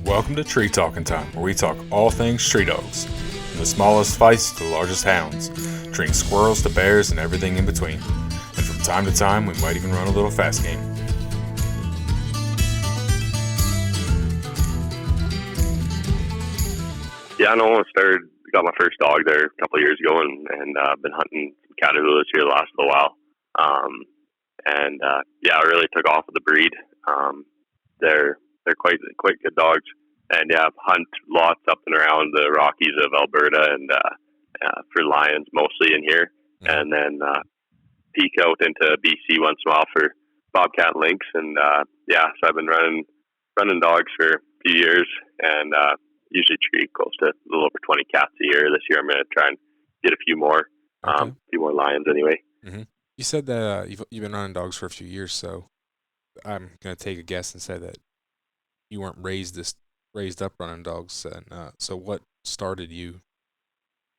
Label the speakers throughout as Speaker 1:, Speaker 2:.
Speaker 1: Welcome to Tree Talking Time, where we talk all things tree dogs, from the smallest feists to the largest hounds, treating squirrels to bears and everything in between. And from time to time, we might even run a little fast game.
Speaker 2: Yeah, I know. Got my first dog there a couple of years ago, and been hunting Catahoulas here the last little while. I really took off with the breed. They're quite good dogs, and hunt lots up and around the Rockies of Alberta, and for lions mostly in here, and then peek out into BC once in a while for bobcat and lynx, and so I've been running dogs for a few years, and usually treat close to a little over 20 cats a year. This year I'm going to try and get a few more, few more lions anyway.
Speaker 1: Mm-hmm. You said that you've been running dogs for a few years, so I'm going to take a guess and say that you weren't raised up running dogs. And so what started you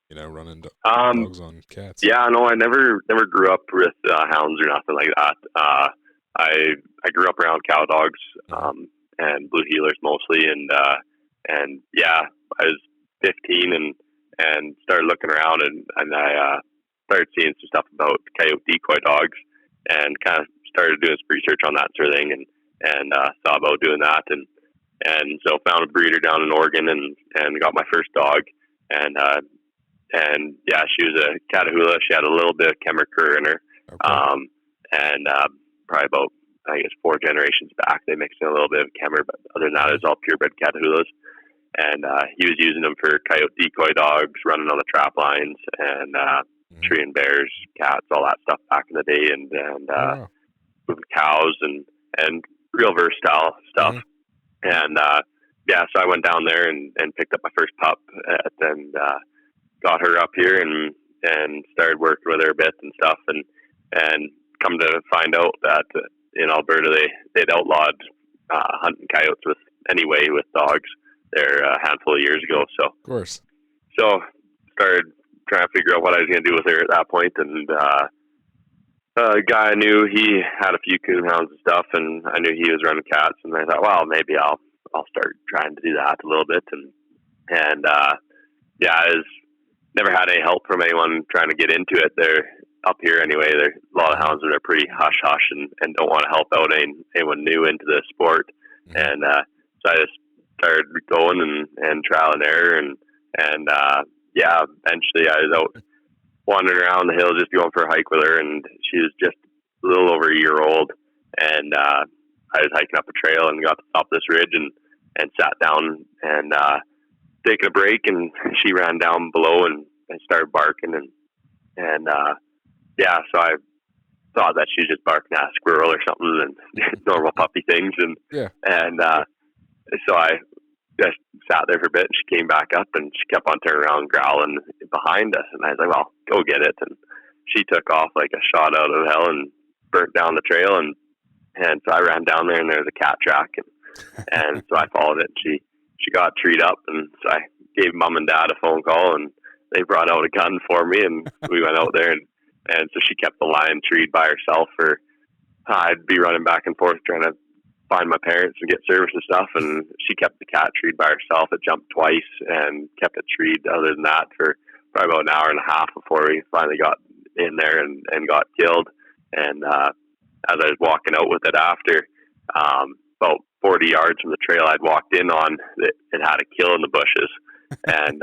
Speaker 1: running dogs on cats?
Speaker 2: Yeah, no, I never grew up with hounds or nothing like that. I grew up around cow dogs and blue heelers mostly, and I was 15 and started looking around, and I started seeing some stuff about coyote decoy dogs, and kind of started doing some research on that sort of thing, and thought about doing that, and so found a breeder down in Oregon, and got my first dog, and she was a Catahoula. She had a little bit of Kemmer cur in her, probably about, I guess, 4 generations back, they mixed in a little bit of Kemmer, but other than that, it was all purebred Catahoulas. And he was using them for coyote decoy dogs, running on the trap lines, and treeing bears, cats, all that stuff back in the day, and moving cows and real versatile stuff. And so I went down there and picked up my first pup, and got her up here and started working with her a bit and stuff, and come to find out that in Alberta they'd outlawed hunting coyotes with dogs there a handful of years ago. So,
Speaker 1: of course.
Speaker 2: So started trying to figure out what I was going to do with her at that point, and a guy I knew, he had a few coon hounds and stuff, and I knew he was running cats, and I thought, well, maybe I'll start trying to do that a little bit, and I never had any help from anyone trying to get into it. They're up here anyway. There's a lot of hounds that are pretty hush and don't want to help out anyone new into the sport, and so I just started going and trial and error, and eventually I was out wandering around the hill just going for a hike with her, and she was just a little over a year old, and I was hiking up a trail and got to the top of this ridge and sat down and taking a break, and she ran down below and started barking, so I thought that she was just barking at a squirrel or something, and normal puppy things, so I just sat there for a bit, and she came back up, and she kept on turning around growling behind us, and I was like, well, go get it, and she took off like a shot out of hell and burnt down the trail, and so I ran down there, and there was a cat track, and so I followed it, and she got treed up, and so I gave mom and dad a phone call, and they brought out a gun for me, and we went out there, and so she kept the lion treed by herself for, I'd be running back and forth trying to find my parents and get service and stuff, and she kept the cat treed by herself. It jumped twice and kept it treed other than that for probably about an hour and a half before we finally got in there and got killed. And as I was walking out with it after, about 40 yards from the trail I'd walked in on, it had a kill in the bushes, and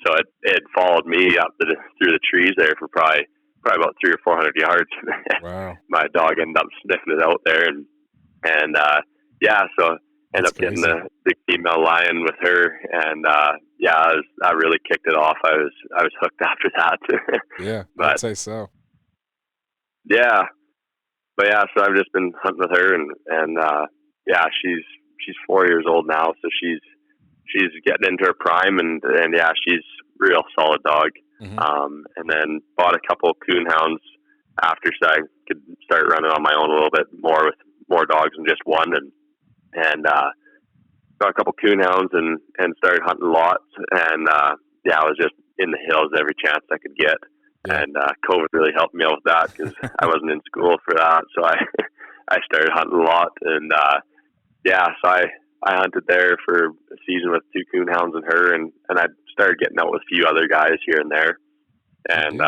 Speaker 2: so it followed me up through the trees there for probably about 300 or 400 yards.
Speaker 1: Wow.
Speaker 2: My dog ended up sniffing it out there, and so ended up getting the big female lion with her, and that really kicked it off. I was hooked after that.
Speaker 1: Yeah, I'd say so.
Speaker 2: Yeah, but so I've just been hunting with her, and she's 4 years old now, so she's getting into her prime, and she's a real solid dog. And then bought a couple of coon hounds after, so I could start running on my own a little bit more with more dogs than just one, and got a couple coon hounds and started hunting lots, and I was just in the hills every chance I could get, and COVID really helped me out with that because I wasn't in school for that, so I started hunting a lot, and so I hunted there for a season with 2 coon hounds and her, and I started getting out with a few other guys here and there. And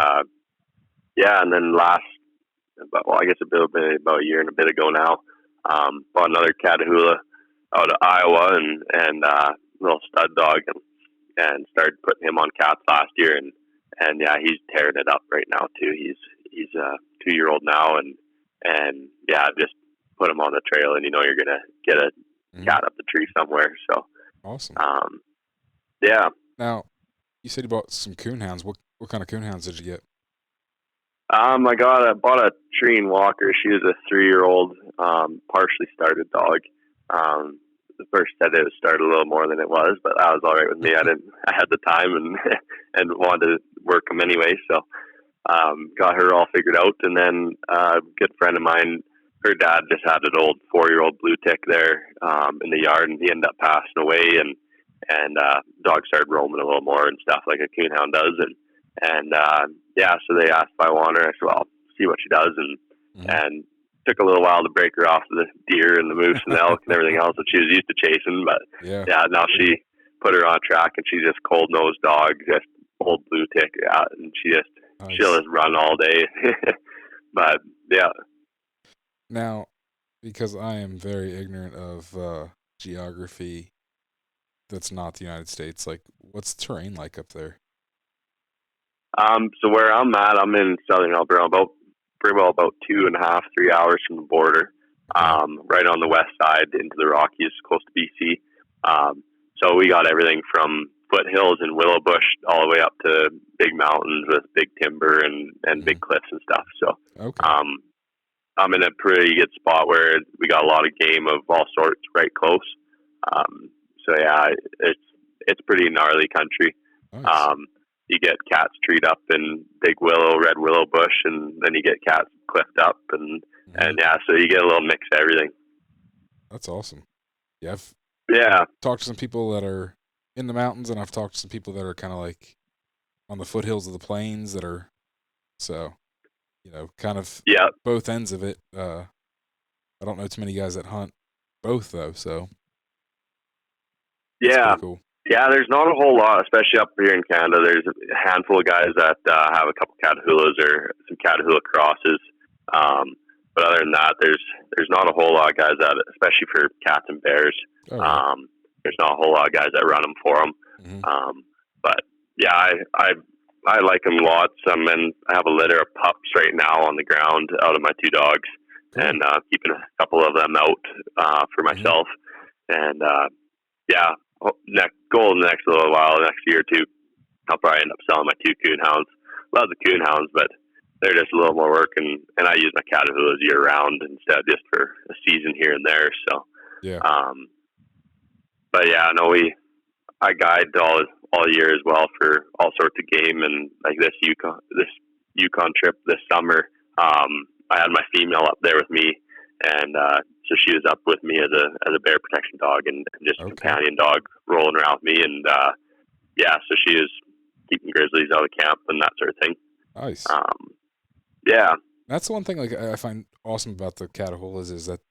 Speaker 2: yeah, and then I guess about a year and a bit ago now, bought another Catahoula out of Iowa, and little stud dog, and started putting him on cats last year, and yeah, he's tearing it up right now too. He's a 2-year-old now, and yeah, I've just put him on the trail, and you're gonna get a cat up the tree somewhere. So
Speaker 1: awesome.
Speaker 2: Yeah.
Speaker 1: Now, you said you bought some coonhounds. What kind of coonhounds did you get?
Speaker 2: I bought a Treen Walker. She was a 3-year-old, partially started dog. The first said it was started a little more than it was, but that was all right with me. I had the time and wanted to work them anyway. So, got her all figured out. And then, a good friend of mine, her dad just had an old 4-year-old blue tick there, in the yard, and he ended up passing away, and dog started roaming a little more and stuff like a coonhound does. And yeah, so they asked if I want her. I said, well, I'll see what she does. And took a little while to break her off the deer and the moose and the elk and everything else that she was used to chasing. But yeah, now she put her on track, and she's just cold-nosed dog, just old blue tick. Yeah, and she'll just run all day. But yeah.
Speaker 1: Now, because I am very ignorant of geography that's not the United States, like, what's the terrain like up there?
Speaker 2: So where I'm at, I'm in southern Alberta, pretty well about 2.5, 3 hours from the border, right on the west side into the Rockies, close to BC. So we got everything from foothills and willow bush all the way up to big mountains with big timber and big cliffs and stuff. So I'm in a pretty good spot where we got a lot of game of all sorts right close. So yeah, it's pretty gnarly country.
Speaker 1: Nice.
Speaker 2: You get cats treed up in big red willow bush, and then you get cats cliffed up, and yeah, so you get a little mix of everything.
Speaker 1: That's awesome. Yeah, I've talked to some people that are in the mountains, and I've talked to some people that are kind of like on the foothills of the plains that are, so, kind of both ends of it. I don't know too many guys that hunt both, though, so
Speaker 2: yeah.
Speaker 1: Pretty cool.
Speaker 2: Yeah, there's not a whole lot, especially up here in Canada. There's a handful of guys that have a couple Catahoulas or some Catahoula crosses. But other than that, there's not a whole lot of guys that, especially for cats and bears, there's not a whole lot of guys that run them for them. But yeah, I like them lots. And I have a litter of pups right now on the ground out of my 2 dogs, and keeping a couple of them out for myself. And yeah. Goal in the next little while, the next year or two, I'll probably end up selling my 2 coon hounds. Love the coon hounds, but they're just a little more work, and I use my Catahoulas year round instead, just for a season here and there. So
Speaker 1: yeah.
Speaker 2: But yeah, no, I guide all year as well for all sorts of game, and like this Yukon trip this summer, I had my female up there with me, and so she was up with me as a bear protection dog and just a companion dog rolling around with me, and yeah, so she was keeping grizzlies out of camp and that sort of thing.
Speaker 1: Nice.
Speaker 2: Yeah,
Speaker 1: that's the one thing I find awesome about the Catahoulas is that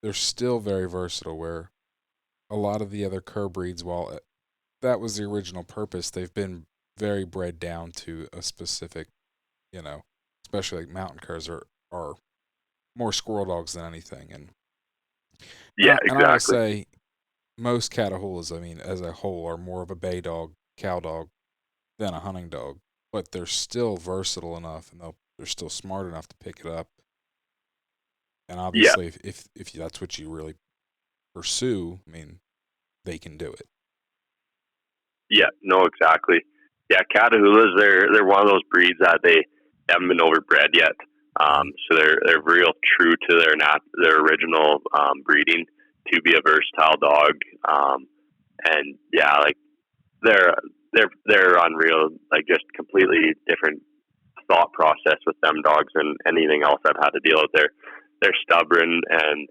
Speaker 1: they're still very versatile. Where a lot of the other cur breeds, while that was the original purpose, they've been very bred down to a specific, especially like mountain curs are more squirrel dogs than anything, and
Speaker 2: yeah, exactly.
Speaker 1: And I would say most Catahoulas, I mean, as a whole, are more of a bay dog, cow dog than a hunting dog, but they're still versatile enough, and they're still smart enough to pick it up. And obviously, if that's what you really pursue, I mean, they can do it.
Speaker 2: Yeah, no, exactly. Yeah, Catahoulas, they're one of those breeds that they haven't been overbred yet. So they're real true to their original breeding to be a versatile dog. And yeah, like they're unreal, like just completely different thought process with them dogs than anything else I've had to deal with. They're stubborn, and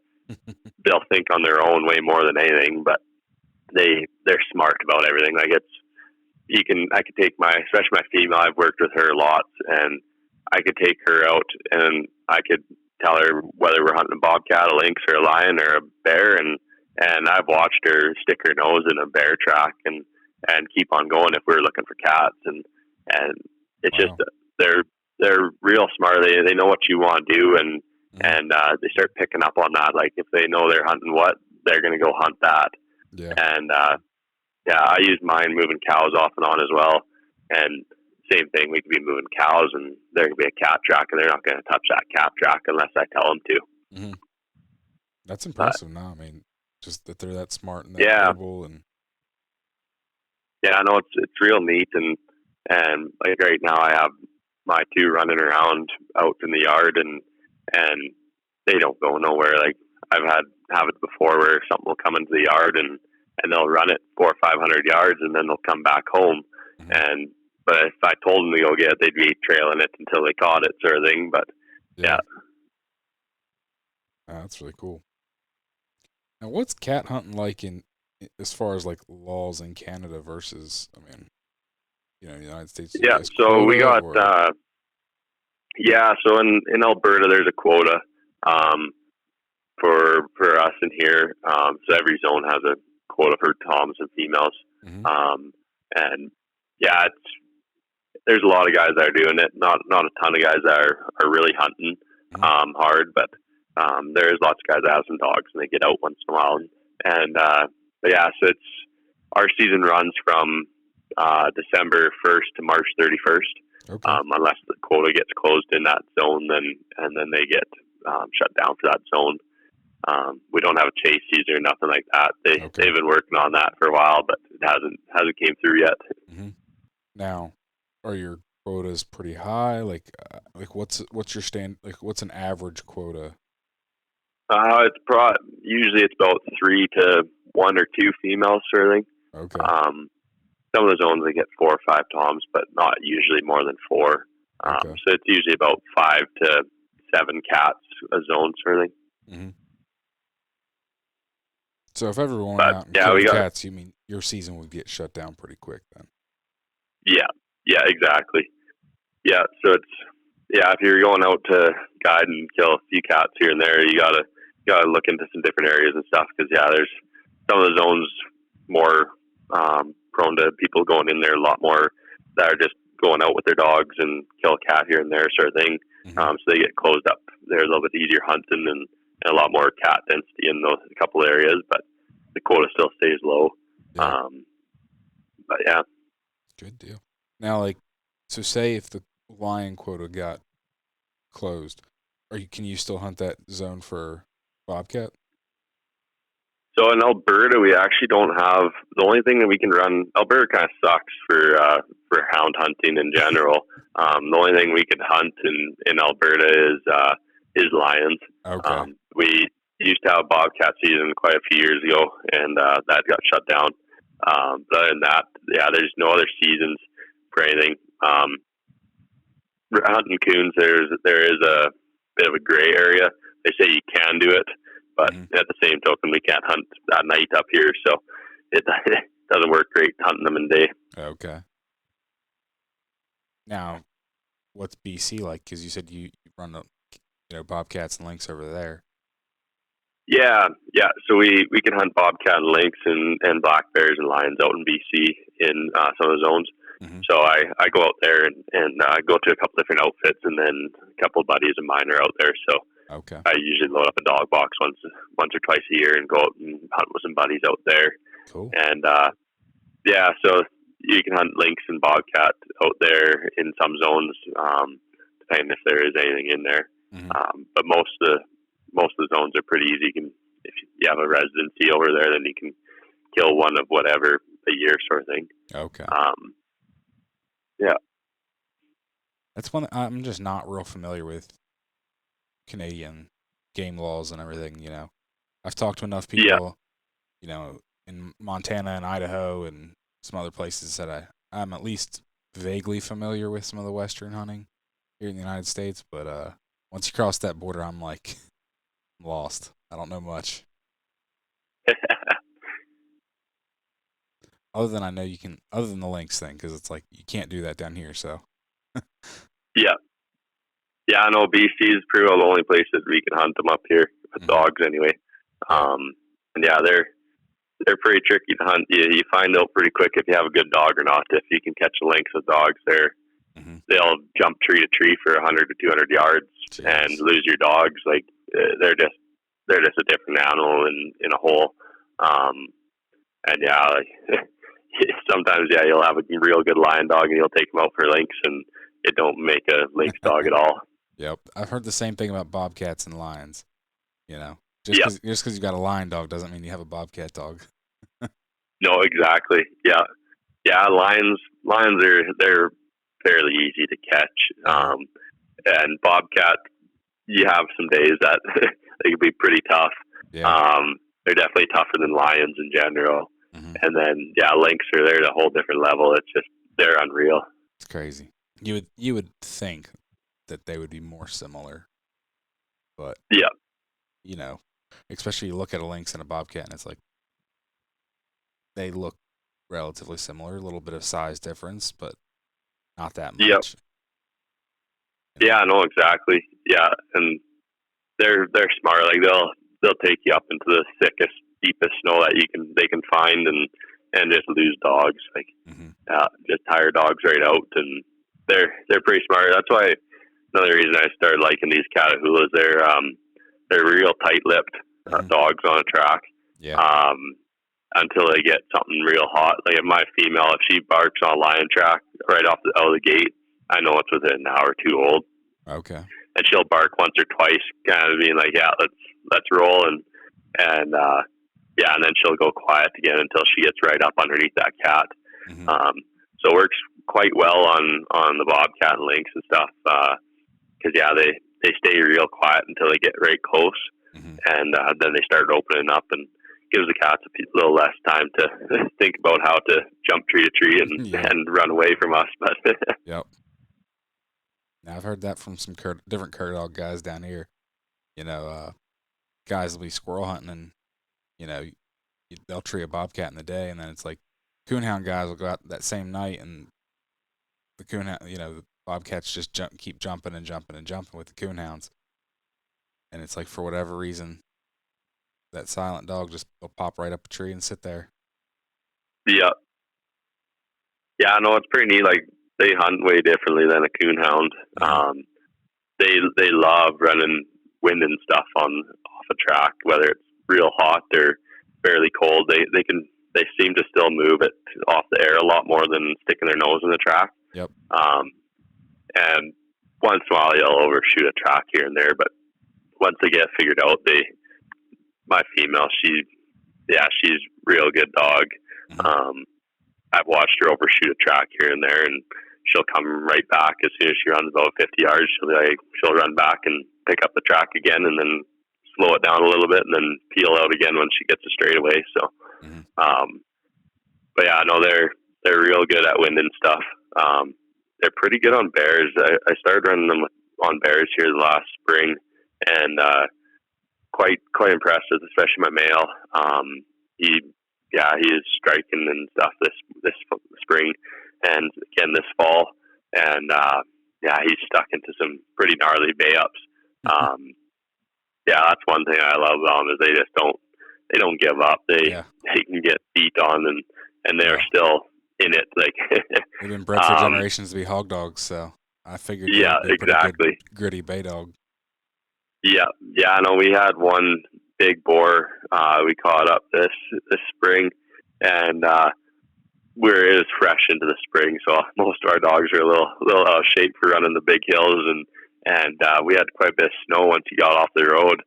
Speaker 2: they'll think on their own way more than anything, but they're smart about everything. Like I could take especially my female, I've worked with her lots, and I could take her out and I could tell her whether we're hunting a bobcat, a lynx, or a lion, or a bear, and and I've watched her stick her nose in a bear track and keep on going if we're looking for cats, and it's just
Speaker 1: Wow.
Speaker 2: they're real smart. They know what you want to do, and
Speaker 1: Mm-hmm.
Speaker 2: they start picking up on that. Like if they know they're hunting what, they're gonna go hunt that.
Speaker 1: Yeah.
Speaker 2: And yeah, I use mine moving cows off and on as well. And same thing, we could be moving cows, and there could be a cat track, and they're not going to touch that cat track unless I tell them to.
Speaker 1: Mm-hmm. That's
Speaker 2: But
Speaker 1: impressive. No, I mean, just that they're that smart and that
Speaker 2: yeah,
Speaker 1: mobile, and
Speaker 2: yeah, I know it's real neat, and like right now, I have my two running around out in the yard, and they don't go nowhere. Like I've had habits before where something will come into the yard, and they'll run it 400 or 500 yards, and then they'll come back home.
Speaker 1: mm-hmm.
Speaker 2: And but if I told them to go get it, they'd be trailing it until they caught it, sort of thing. But yeah,
Speaker 1: Yeah. That's really cool. Now, what's cat hunting like in as far as like laws in Canada versus, I mean, the United States? Do you
Speaker 2: yeah.
Speaker 1: guys
Speaker 2: So we
Speaker 1: quota
Speaker 2: got
Speaker 1: or?
Speaker 2: yeah. So in Alberta, there's a quota um, for us in here. So every zone has a quota for toms and females.
Speaker 1: Mm-hmm.
Speaker 2: And yeah, there's a lot of guys that are doing it. Not a ton of guys that are really hunting
Speaker 1: Mm-hmm.
Speaker 2: hard, but there's lots of guys that have some dogs and they get out once in a while. And but yeah, so it's our season runs from December 1st to March 31st.
Speaker 1: Okay.
Speaker 2: Unless the quota gets closed in that zone, then they get shut down for that zone. We don't have a chase season or nothing like that.
Speaker 1: Okay.
Speaker 2: They've been working on that for a while, but it hasn't came through yet.
Speaker 1: Mm-hmm. Now, are your quotas pretty high? Like what's your like what's an average quota?
Speaker 2: Usually it's about 3 to 1 or 2 females, sort of thing.
Speaker 1: Okay.
Speaker 2: Some of the zones they get 4 or 5 toms, but not usually more than 4.
Speaker 1: Okay.
Speaker 2: So it's usually about 5 to 7 cats a zone, sort of thing.
Speaker 1: Mm-hmm. So if everyone went
Speaker 2: But
Speaker 1: out and
Speaker 2: yeah,
Speaker 1: killed cats, you mean your season would get shut down pretty quick then?
Speaker 2: yeah, exactly. Yeah, so if you're going out to guide and kill a few cats here and there, you gotta look into some different areas and stuff, because there's some of the zones more prone to people going in there a lot more that are just going out with their dogs and kill a cat here and there, sort of thing.
Speaker 1: Mm-hmm.
Speaker 2: So they get closed up. They're a little bit easier hunting and a lot more cat density in those couple areas, but the quota still stays low.
Speaker 1: Yeah.
Speaker 2: But yeah.
Speaker 1: Good deal. Now, like, so say if the lion quota got closed, can you still hunt that zone for bobcat?
Speaker 2: So in Alberta, we actually don't have, the only thing that we can run. Alberta kind of sucks for hound hunting in general. The only thing we can hunt in Alberta is lions.
Speaker 1: Okay.
Speaker 2: We used to have bobcat season quite a few years ago, and that got shut down. But other than that, yeah, there's no other seasons for anything. Hunting coons, there is a bit of a gray area. They say you can do it, but
Speaker 1: Mm-hmm.
Speaker 2: at the same token, we can't hunt at night up here, so it doesn't work great hunting them in day.
Speaker 1: Okay. Now, what's BC like? Because you said you run bobcats and lynx over there.
Speaker 2: Yeah. So we can hunt bobcat and lynx and black bears and lions out in BC in some of the zones.
Speaker 1: Mm-hmm.
Speaker 2: So I go out there and go to a couple different outfits, and then a couple of buddies of mine are out there. So
Speaker 1: Okay.
Speaker 2: I usually load up a dog box once or twice a year and go out and hunt with some buddies out there.
Speaker 1: Cool.
Speaker 2: And so you can hunt lynx and bobcat out there in some zones, depending if there is anything in there.
Speaker 1: Mm-hmm.
Speaker 2: But most of the zones are pretty easy. If you have a residency over there, then you can kill one of whatever a year, sort of thing.
Speaker 1: Okay.
Speaker 2: Yeah.
Speaker 1: That's one I'm just not real familiar with. Canadian game laws and everything. I've talked to enough people, in Montana and Idaho and some other places that I'm at least vaguely familiar with some of the Western hunting here in the United States. But once you cross that border, I'm like lost. I don't know much. Other than I know you can, other than the lynx thing, because it's like you can't do that down here. So.
Speaker 2: Yeah. Yeah, I know BC is pretty well the only place that we can hunt them up here with dogs anyway. and yeah, they're pretty tricky to hunt. You find out pretty quick if you have a good dog or not. If you can catch a lynx with dogs, they'll jump tree to tree for 100 to 200 yards
Speaker 1: Jeez.
Speaker 2: and lose your dogs. Like they're just a different animal in a hole. And yeah, like, sometimes you'll have a real good lion dog and you'll take them out for lynx, and it don't make a lynx dog at all.
Speaker 1: Yep, I've heard the same thing about bobcats and lions. You know,
Speaker 2: Yep.
Speaker 1: just because you got a lion dog doesn't mean you have a bobcat dog.
Speaker 2: No, exactly. Yeah, lions they're fairly easy to catch. And bobcat, you have some days that they can be pretty tough.
Speaker 1: Yeah.
Speaker 2: They're definitely tougher than lions in general. And then lynx they're at a whole different level. It's just they're unreal.
Speaker 1: It's crazy. You would think that they would be more similar, but you know, especially you look at a lynx and a bobcat, and it's like they look relatively similar. A little bit of size difference, but not that much.
Speaker 2: Yep. Yeah, no, exactly. Yeah, and they're smart. Like they'll take you up into the thickest, deepest snow that they can find, and just lose dogs. Like just tire dogs right out, and they're pretty smart. That's why another reason I started liking these Catahoulas. They're real tight-lipped dogs on a track.
Speaker 1: Yeah.
Speaker 2: Until they get something real hot. Like if my female, if she barks on a lion track right out of the gate, I know it's within an hour or two old.
Speaker 1: Okay.
Speaker 2: And she'll bark once or twice, kind of being like, "Yeah, let's roll," and and then she'll go quiet again until she gets right up underneath that cat. So it works quite well on the bobcat and lynx and stuff, because they stay real quiet until they get right close, and then they start opening up, and gives the cats a little less time to think about how to jump tree to tree and run away from us. But
Speaker 1: yep. Now I've heard that from some different cur dog guys down here. You know, guys will be squirrel hunting, and you know they'll tree a bobcat in the day, and then it's like coonhound guys will go out that same night, and the coonhound, the bobcats just keep jumping and jumping and jumping with the coonhounds, and it's like for whatever reason that silent dog just will pop right up a tree and sit there.
Speaker 2: Yeah, no, it's pretty neat. Like they hunt way differently than a coonhound. They love running wind and stuff off a track, whether it's real hot or fairly cold. They seem to still move it off the air a lot more than sticking their nose in the track.
Speaker 1: Yep.
Speaker 2: And once in a while you'll overshoot a track here and there, but once they get figured out, my female, she's real good dog. I've watched her overshoot a track here and there, and she'll come right back as soon as she runs about 50 yards. She'll run back and pick up the track again, and then slow it down a little bit, and then peel out again when she gets a straightaway. So, but yeah, no, they're real good at wind and stuff. They're pretty good on bears. I started running them on bears here the last spring, and quite impressed with, especially my male. He is striking and stuff this spring, and again this fall, and he's stuck into some pretty gnarly bay ups. That's one thing I love about them is they don't give up. They can get beat on, and they're still in it. Like
Speaker 1: they've been bred for generations to be hog dogs, so I figured they'd
Speaker 2: exactly
Speaker 1: good, gritty bay dog.
Speaker 2: Yeah. No, we had one big boar we caught up this spring, and it was fresh into the spring, so most of our dogs are a little out of shape for running the big hills, and we had quite a bit of snow once he got off the road,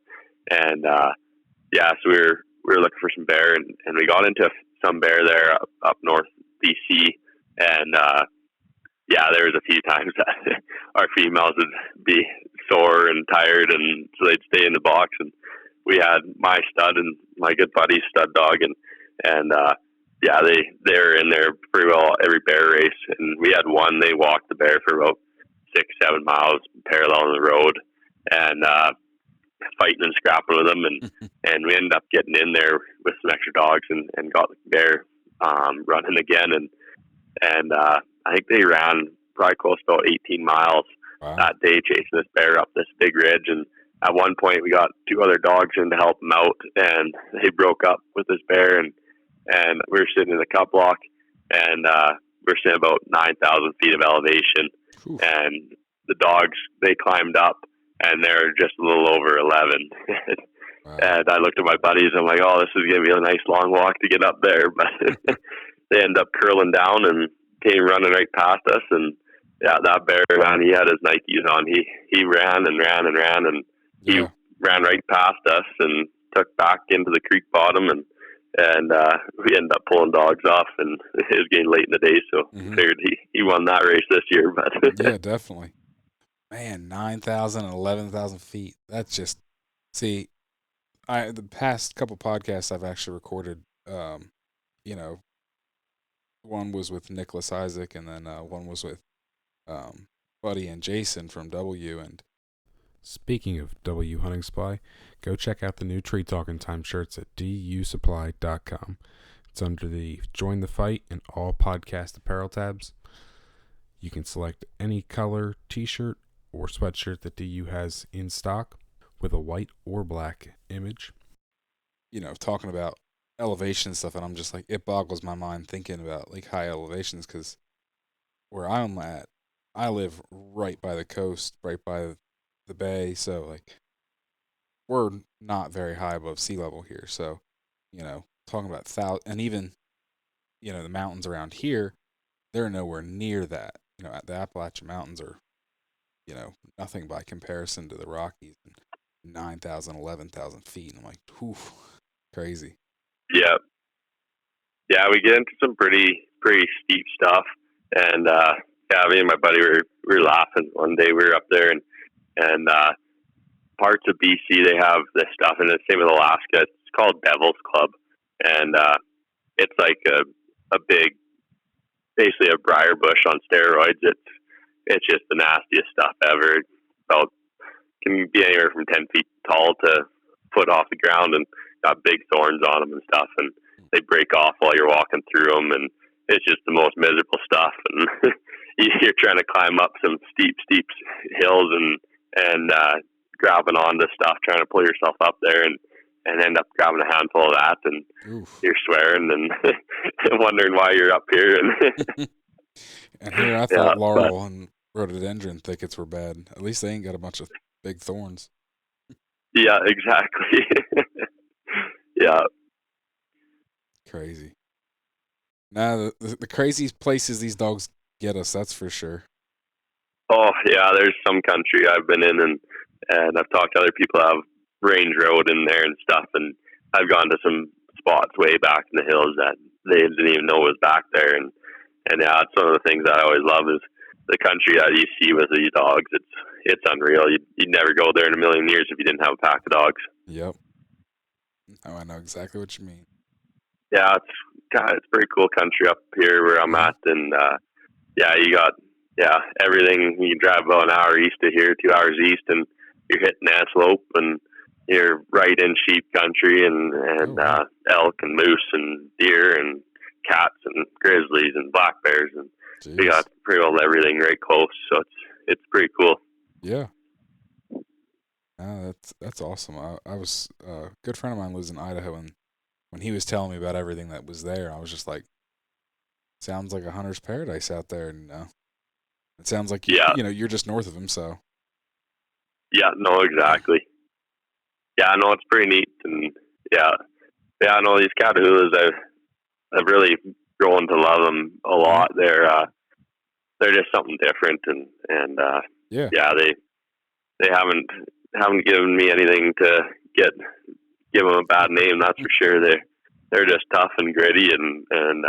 Speaker 2: and so we were looking for some bear, and we got into some bear there up north BC, and there was a few times that our females would be sore and tired, and so they'd stay in the box, and we had my stud and my good buddy's stud dog, and they were in there pretty well every bear race, and we had one, they walked the bear for about 6-7 miles parallel on the road, and fighting and scrapping with them, and we ended up getting in there with some extra dogs and got the bear running again, and I think they ran probably close to about 18 miles that day chasing this bear up this big ridge, and at one point we got two other dogs in to help him out, and they broke up with this bear, and we were sitting in the cup block, and we're sitting about 9,000 feet of elevation,
Speaker 1: Oof.
Speaker 2: and the dogs, they climbed up, and they're just a little over 11.
Speaker 1: Wow.
Speaker 2: And I looked at my buddies, and I'm like, oh, this is going to be a nice long walk to get up there. But they ended up curling down and came running right past us. And yeah, that bear, man, he had his Nikes on. He ran and ran and ran, and he ran right past us and took back into the creek bottom. And we ended up pulling dogs off, and it was getting late in the day, so figured he won that race this year. But
Speaker 1: yeah, definitely. Man, 9,000 and 11,000 feet. That's just, see, the past couple podcasts I've actually recorded, you know, one was with Nicholas Isaac, and then one was with Buddy and Jason from W. And speaking of W Hunting Supply, go check out the new Tree Talking Time shirts at dusupply.com. It's under the Join the Fight and all podcast apparel tabs. You can select any color t-shirt or sweatshirt that DU has in stock with a white or black image. You know, talking about elevation stuff, and I'm just like, it boggles my mind thinking about like high elevations, because where I'm at, I live right by the coast, right by the bay, so like we're not very high above sea level here. So, you know, talking about and even, you know, the mountains around here, they're nowhere near that. You know, the Appalachian Mountains are, you know, nothing by comparison to the Rockies. 9,000, 11,000 feet. And I'm like, whew, crazy.
Speaker 2: Yeah. Yeah, we get into some pretty steep stuff. And yeah, me and my buddy we were laughing one day. We were up there, and parts of BC, they have this stuff, and the same with Alaska. It's called Devil's Club, and it's like a big, basically a briar bush on steroids. It's just the nastiest stuff ever. Can be anywhere from 10 feet tall to a foot off the ground, and got big thorns on them and stuff, and they break off while you're walking through them, and it's just the most miserable stuff. And you're trying to climb up some steep hills and grabbing onto stuff, trying to pull yourself up there, and end up grabbing a handful of that, and
Speaker 1: Oof.
Speaker 2: You're swearing and wondering why you're up here.
Speaker 1: And here I thought laurel and rhododendron thickets were bad. At least they ain't got a bunch of big thorns.
Speaker 2: Yeah, exactly. Yeah.
Speaker 1: Crazy. Now, the craziest places these dogs get us, that's for sure.
Speaker 2: Oh, yeah, there's some country I've been in, and I've talked to other people who have range road in there and stuff, and I've gone to some spots way back in the hills that they didn't even know was back there, and yeah, it's one of the things that I always love is the country that you see with these dogs. It's unreal. You'd never go there in a million years if you didn't have a pack of dogs.
Speaker 1: Yep. Oh, I know exactly what you mean.
Speaker 2: Yeah, it's pretty cool country up here where I'm at, and yeah, you got everything. You can drive about an hour east of here, 2 hours east, and you're hitting antelope, and you're right in sheep country, and elk and moose and deer and cats and grizzlies and black bears, and we got pretty well everything right close. So it's pretty cool.
Speaker 1: Yeah. That's awesome. I was a good friend of mine lives in Idaho, and when he was telling me about everything that was there, I was just like, sounds like a hunter's paradise out there. And it sounds like you know, you're just north of him, so.
Speaker 2: Yeah, no, exactly. Yeah, no, it's pretty neat, and yeah, no, these Catahoulas, I've really grown to love them a lot. They're just something different, and
Speaker 1: yeah,
Speaker 2: they haven't given me anything to give them a bad name. That's for sure. They're just tough and gritty and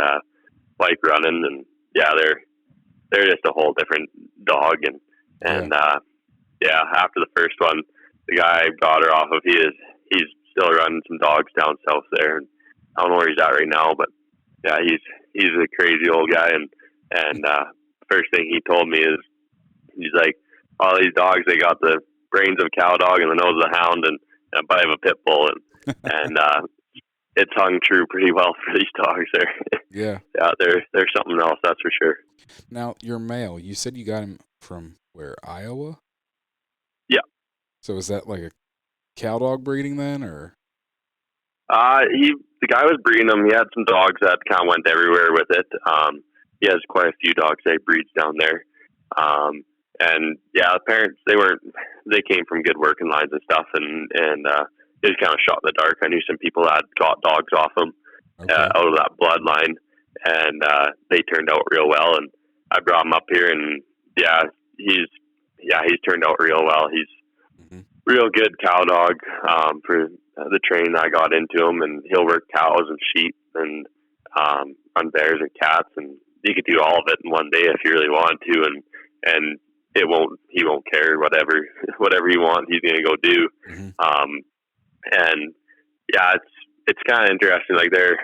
Speaker 2: like running, and yeah, they're just a whole different dog, and after the first one, the guy I got her off of, he's still running some dogs down south there, and I don't know where he's at right now, but yeah, he's a crazy old guy, and first thing he told me is he's like, all these dogs, they got the brains of a cow dog and the nose of a hound and a bite of a pit bull, and it's hung true pretty well for these dogs there.
Speaker 1: Yeah,
Speaker 2: they're something else, that's for sure.
Speaker 1: Now, your male, you said you got him from where, Iowa?
Speaker 2: Yeah.
Speaker 1: So is that like cow dog breeding then, or?
Speaker 2: The guy was breeding them. He had some dogs that kind of went everywhere with it. He has quite a few dogs that he breeds down there. And yeah, the parents, they came from good working lines and stuff, and they just kind of shot in the dark. I knew some people that got dogs off him,
Speaker 1: Okay.
Speaker 2: out of that bloodline, and they turned out real well. And I brought him up here, and yeah, he's turned out real well. He's
Speaker 1: Mm-hmm.
Speaker 2: real good cow dog, for the training I got into him, and he'll work cows and sheep and run bears and cats, and he could do all of it in one day if he really wanted to, and he won't care whatever he wants, he's gonna go do.
Speaker 1: Mm-hmm.
Speaker 2: And yeah, it's kind of interesting. Like they're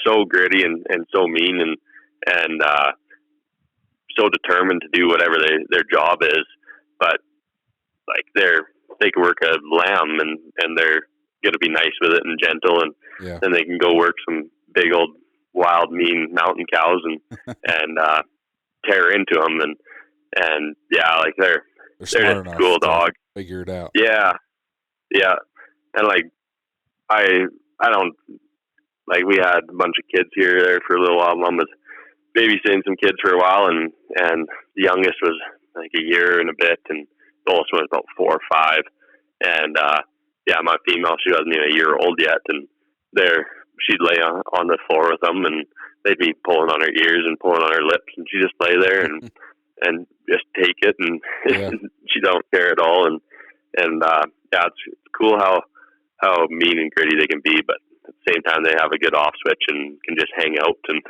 Speaker 2: so gritty and so mean and so determined to do whatever their job is, but like they can work a lamb and they're gonna be nice with it and gentle, and
Speaker 1: Yeah.
Speaker 2: then they can go work some big old wild mean mountain cows and tear into them, and yeah, like they're
Speaker 1: smart
Speaker 2: just
Speaker 1: enough
Speaker 2: cool
Speaker 1: to
Speaker 2: dog.
Speaker 1: figure it out.
Speaker 2: Yeah, and like I don't like we had a bunch of kids here there for a little while. Mom was babysitting some kids for a while, and the youngest was like a year and a bit, and the oldest was about 4 or 5, and yeah, my female, she wasn't even a year old yet, and she'd lay on the floor with them, and they'd be pulling on her ears and pulling on her lips, and she'd just lay there and just take it, and
Speaker 1: Yeah.
Speaker 2: she don't care at all, and yeah, it's cool how mean and gritty they can be, but at the same time they have a good off switch and can just hang out and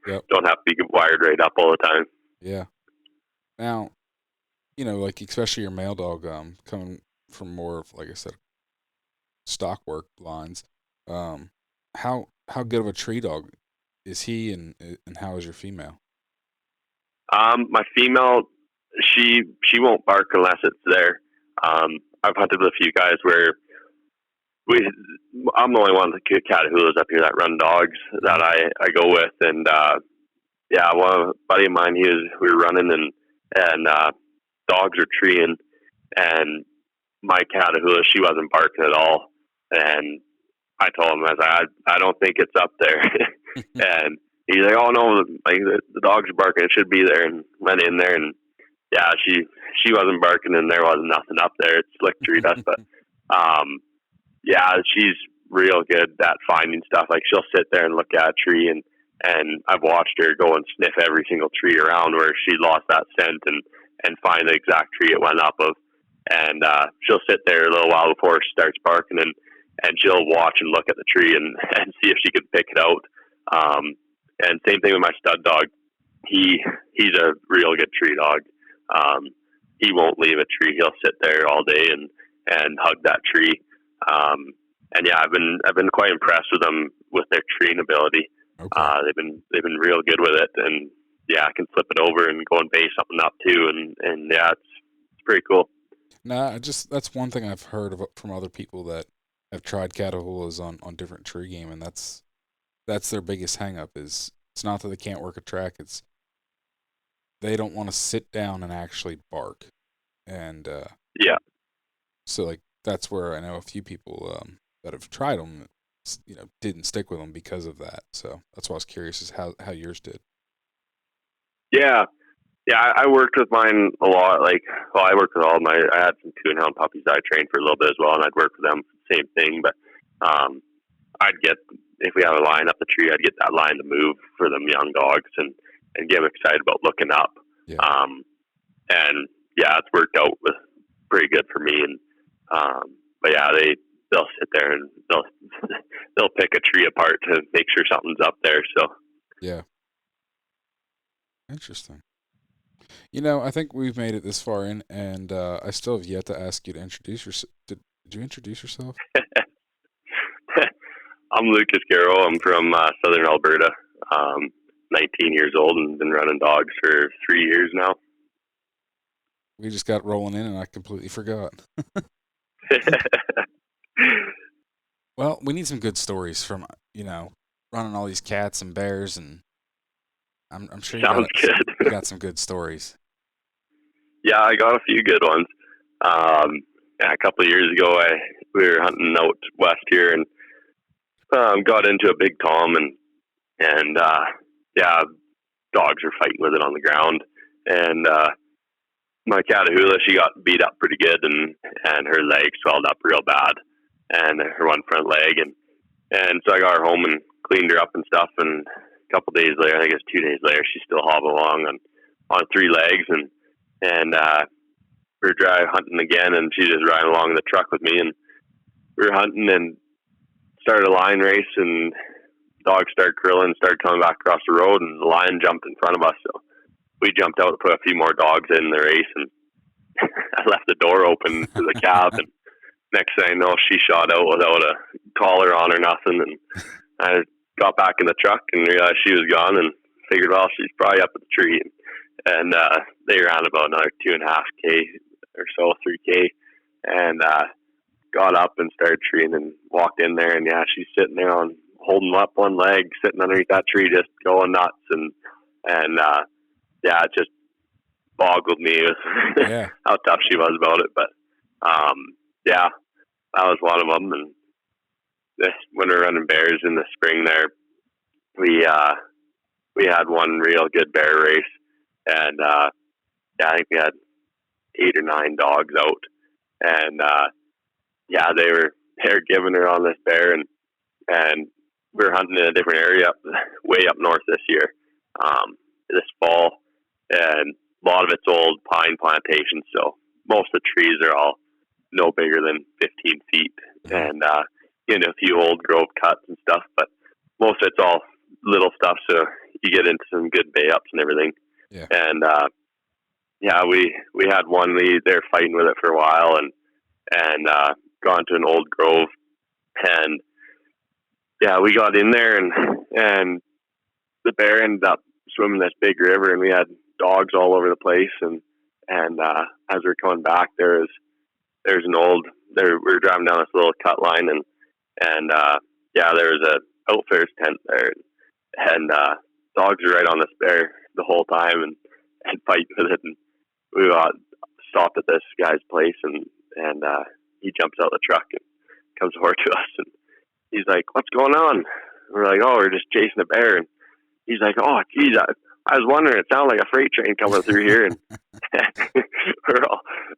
Speaker 1: Yep.
Speaker 2: don't have to be wired right up all the time.
Speaker 1: Yeah. Now, like especially your male dog, coming from more of, like I said, stock work lines, how good of a tree dog is he, and how is your female?
Speaker 2: My female, she won't bark unless it's there. I've hunted with a few guys where I'm the only one of the Catahoulas up here that run dogs that I go with, and yeah, one buddy of mine, we were running and dogs were treeing, and my Catahoula, she wasn't barking at all, and I told him, I was like, I don't think it's up there, and he's like, oh no, like the dogs are barking, it should be there, and went in there, and yeah, she wasn't barking, and there wasn't nothing up there. It's slick tree dust, but yeah, she's real good at finding stuff. Like she'll sit there and look at a tree, and I've watched her go and sniff every single tree around where she lost that scent and find the exact tree it went up of. And she'll sit there a little while before she starts barking, and she'll watch and look at the tree and see if she can pick it out. And same thing with my stud dog. He's a real good tree dog. He won't leave a tree. He'll sit there all day and hug that tree. And yeah, I've been quite impressed with them with their treeing ability.
Speaker 1: Okay.
Speaker 2: They've been real good with it, and yeah, I can flip it over and go and base something up too, and yeah, it's pretty cool.
Speaker 1: Nah, that's one thing I've heard from other people that have tried Catahoulas on different tree game, and that's their biggest hang up. Is it's not that they can't work a track, it's they don't want to sit down and actually bark. And
Speaker 2: Yeah,
Speaker 1: so like that's where I know a few people that have tried them, didn't stick with them because of that. So that's why I was curious is how yours did.
Speaker 2: yeah. I worked with mine a lot. I worked with I had some 2-and-hound puppies that I trained for a little bit as well, and I'd work with them for the same thing. But I'd get, if we have a line up the tree, I'd get that line to move for them young dogs and get them excited about looking up.
Speaker 1: Yeah.
Speaker 2: And yeah, it's worked out pretty good for me. And but yeah, they'll sit there and they'll pick a tree apart to make sure something's up there. So
Speaker 1: Yeah. Interesting. I think we've made it this far in, and I still have yet to ask you to introduce yourself. Did you introduce yourself?
Speaker 2: I'm Lucas Gareau. I'm from southern Alberta. 19 years old and been running dogs for 3 years now.
Speaker 1: We just got rolling in, and I completely forgot. Well, we need some good stories from running all these cats and bears, and I'm sure you got some good stories.
Speaker 2: Yeah, I got a few good ones. Yeah, a couple of years ago, we were hunting out west here, and got into a big tom, and yeah, dogs were fighting with it on the ground, and my Catahoula, she got beat up pretty good, and her leg swelled up real bad, and her one front leg, and so I got her home and cleaned her up and stuff, and a couple days later, I think it was 2 days later, she still hobbled along on 3 legs, and we were drive hunting again, and she just riding along in the truck with me, and we were hunting and started a line race, and dogs started curling, started coming back across the road, and the lion jumped in front of us, so we jumped out to put a few more dogs in the race, and I left the door open to the cab, and next thing I know, she shot out without a collar on or nothing, and I got back in the truck and realized she was gone, and figured, well, she's probably up at the tree, and they ran about another 2.5K or so, 3K, and got up and started treeing and walked in there, and yeah, she's sitting there holding up one leg, sitting underneath that tree, just going nuts, and yeah, it just boggled me with how tough she was about it. But yeah, that was one of them. And when we were running bears in the spring, there we had one real good bear race, and yeah, I think we had 8 or 9 dogs out, and yeah, they were giving her on this bear, and we were hunting in a different area way up north this year, this fall, and a lot of it's old pine plantations, so most of the trees are all no bigger than 15 feet, and in a few old grove cuts and stuff, but most of it's all little stuff, so you get into some good bay ups and everything.
Speaker 1: Yeah.
Speaker 2: And yeah, we had one lead. They were fighting with it for a while, and gone to an old grove, and yeah, we got in there, and the bear ended up swimming this big river, and we had dogs all over the place, and as we were coming back, there's an old we were driving down this little cut line, and yeah, there was a outfitters tent there, and dogs were right on this bear the whole time, and fighting with it, and we got stopped at this guy's place, and he jumps out of the truck and comes over to us, and he's like, "What's going on?" And we're like, "Oh, we're just chasing a bear." And he's like, "Oh, geez, I was wondering, it sounded like a freight train coming through here." And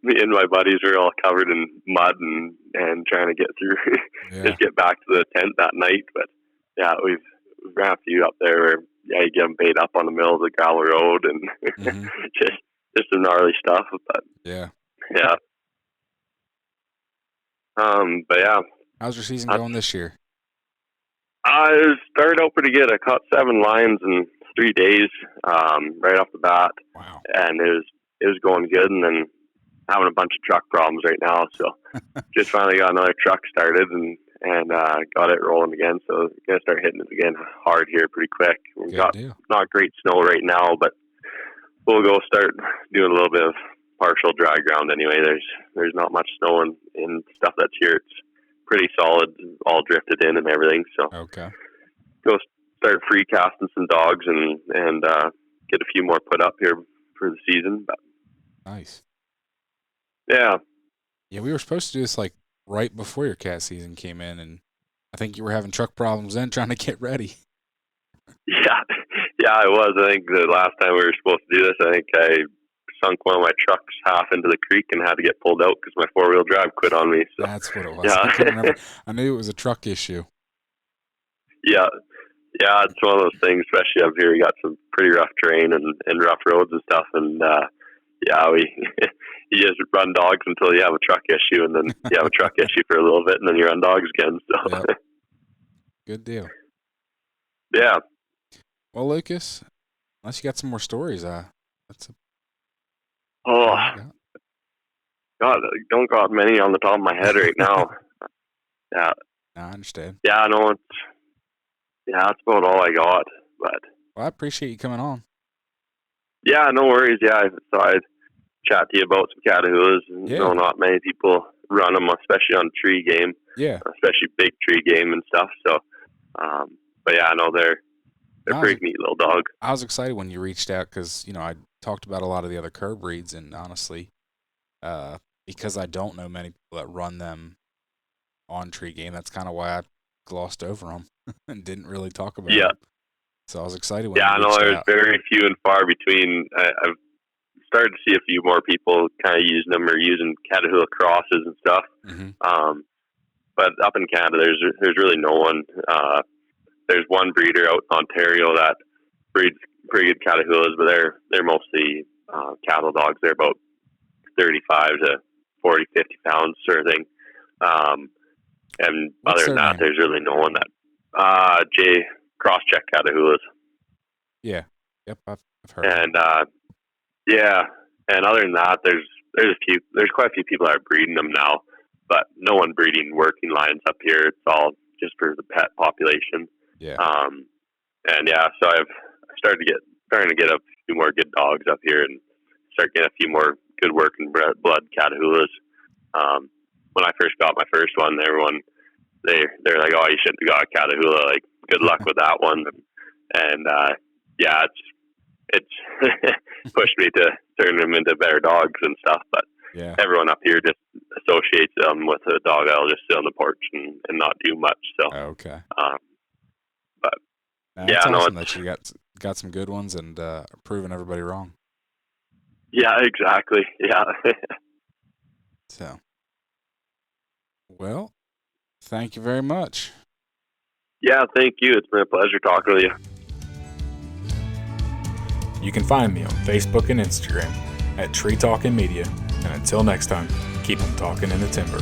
Speaker 2: me and my buddies were all covered in mud and trying to get through, just get back to the tent that night. But yeah, we've ran a few up there where, yeah, you get them bait up on the middle of the gravel road, and just some gnarly stuff. But
Speaker 1: yeah.
Speaker 2: But yeah.
Speaker 1: How's your season going this year?
Speaker 2: I started out pretty good. I caught 7 lions in 3 days, right off the bat.
Speaker 1: Wow.
Speaker 2: And it was going good, and then having a bunch of truck problems right now. So just finally got another truck started and got it rolling again. So gonna start hitting it again hard here pretty quick. We've got not great snow right now, but we'll go start doing a little bit of partial dry ground anyway. There's not much snow in stuff that's here. It's pretty solid, all drifted in and everything. So
Speaker 1: okay,
Speaker 2: go start free casting some dogs and get a few more put up here for the season. But
Speaker 1: nice.
Speaker 2: Yeah,
Speaker 1: we were supposed to do this like right before your cat season came in, and I think you were having truck problems then, trying to get ready.
Speaker 2: Yeah, I was. I think the last time we were supposed to do this, I think I sunk one of my trucks half into the creek and had to get pulled out because my 4-wheel drive quit on me. So
Speaker 1: that's what it was.
Speaker 2: Yeah.
Speaker 1: I couldn't remember. I knew it was a truck issue.
Speaker 2: Yeah, it's one of those things, especially up here. We got some pretty rough terrain and rough roads and stuff, and yeah, you just run dogs until you have a truck issue, and then you have a truck issue for a little bit, and then you run dogs again. So
Speaker 1: yep. Good deal.
Speaker 2: Yeah.
Speaker 1: Well, Lucas, unless you got some more stories, that's a...
Speaker 2: Oh, God, don't got many on the top of my head right now. Yeah.
Speaker 1: No, I understand.
Speaker 2: Yeah, no, that's about all I got. But
Speaker 1: well, I appreciate you coming on.
Speaker 2: Yeah, no worries. Yeah, I thought I'd chat to you about some Catahoulas.
Speaker 1: Yeah.
Speaker 2: No, not many people run them, especially on tree game.
Speaker 1: Yeah.
Speaker 2: Especially big tree game and stuff. So, but yeah, I know they're a pretty neat little dog.
Speaker 1: I was excited when you reached out because, I talked about a lot of the other cur breeds, and honestly, because I don't know many people that run them, on-tree game. That's kind of why I glossed over them and didn't really talk about
Speaker 2: Yeah.
Speaker 1: them. So I was excited when
Speaker 2: Yeah,
Speaker 1: you
Speaker 2: I know
Speaker 1: reached
Speaker 2: there's
Speaker 1: out.
Speaker 2: very few and far between. I've started to see a few more people kind of using them or using Catahoula crosses and stuff.
Speaker 1: Mm-hmm.
Speaker 2: But up in Canada, there's really no one. There's one breeder out in Ontario that breeds pretty good Catahoulas, but they're mostly cattle dogs. They're about 35 to 40, 50 pounds sort of thing. And
Speaker 1: What's
Speaker 2: other than
Speaker 1: their
Speaker 2: that,
Speaker 1: name?
Speaker 2: there's really no one that J cross-check Catahoulas.
Speaker 1: Yeah. Yep, I've heard.
Speaker 2: And yeah, and other than that, there's quite a few people that are breeding them now, but no one breeding working lions up here. It's all just for the pet population.
Speaker 1: Yeah.
Speaker 2: And yeah, so I've starting to get a few more good dogs up here and start getting a few more good working blood Catahoulas. When I first got my first one, everyone they're like, "Oh, you shouldn't have got a Catahoula. Like, good luck with that one." And yeah, it's pushed me to turn them into better dogs and stuff. But
Speaker 1: Yeah.
Speaker 2: everyone up here just associates them with a dog that'll just sit on the porch and not do much. So,
Speaker 1: Okay.
Speaker 2: but
Speaker 1: Now,
Speaker 2: yeah,
Speaker 1: it's
Speaker 2: no,
Speaker 1: awesome that you got some good ones and proving everybody wrong.
Speaker 2: yeah, exactly. Yeah.
Speaker 1: So, well, thank you very much.
Speaker 2: Yeah, thank you. It's been a pleasure talking with you.
Speaker 1: You can find me on Facebook and Instagram at Tree Talking Media. And until next time, keep 'em talking in the timber.